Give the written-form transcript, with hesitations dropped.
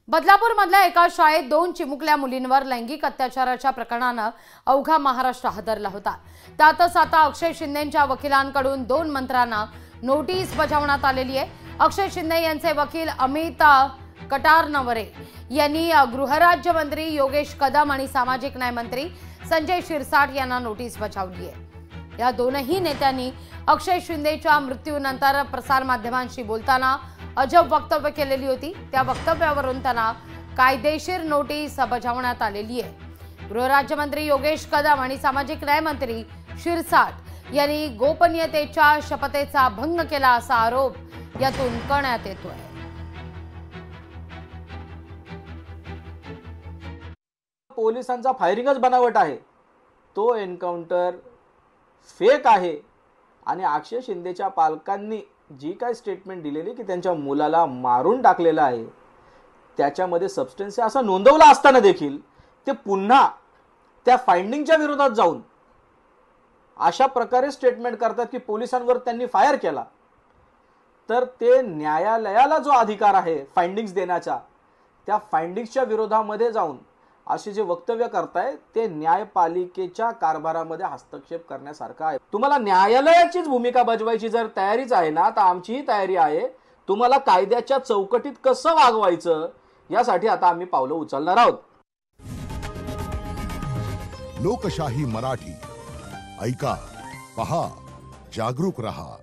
बदलापूरमधल्या एका शाळेत 2 चिमुकल्या मुलींवर लैंगिक अत्याचाराच्या प्रकरणानं अवघा महाराष्ट्र हादरला होता। त्यातच आता अक्षय शिंदेंच्या वकिलांकडून 2 मंत्र्यांना नोटीस बजावण्यात आलेली आहे। अक्षय शिंदे यांचे वकील अमित कटारनवरे यांनी गृहराज्यमंत्री योगेश कदम आणि सामाजिक न्याय मंत्री संजय शिरसाट यांना नोटीस बजावली आहे। या दोनही नेत्यांनी अक्षय शिंदेच्या मृत्यूनंतर प्रसारमाध्यमांशी बोलताना अजब वक्तव्य केलेली होती। त्या वक्तव्यावरून त्यांना कायदेशीर नोटीस बजावण्यात आलेली आहे। गृहराज्यमंत्री योगेश कदम आणि सामाजिक न्याय मंत्री शिरसाट यांनी गोपनीयतेच्या शपथेचा भंग केला असा आरोप यातून करण्यात येतोय। पोलिसांचा फायरिंगच बनावट आहे, तो एन्काउंटर फेक आहे आणि अक्षय शिंदेच्या पालकांनी जी काय स्टेटमेंट दिलेली की त्यांच्या मुलाला मारून टाकलेलं आहे त्याच्यामध्ये सबस्टन्स आहे असं नोंदवलं असताना देखील ते पुन्हा त्या फाइंडिंगच्या विरोधात जाऊन अशा प्रकारे स्टेटमेंट करतात की पोलिसांवर त्यांनी फायर केला। तर ते न्यायालयाला जो अधिकार आहे फाइंडिंग्स देण्याचा, त्या फाइंडिंग्सच्या विरोधामध्ये जाऊन असे जे वक्तव्य करताय ते न्यायपालिकेच्या कारभारामध्ये हस्तक्षेप करण्यासारखं आहे। तुम्हाला न्यायालयाचीच भूमिका बजवायची जर तयारीच आहे ना, तर आमचीही तयारी आहे। तुम्हाला कायद्याच्या चौकटीत कसं वागवायचं यासाठी आता आम्ही पावलं उचलणार आहोत। लोकशाही मराठी ऐका, पहा, जागरूक रहा।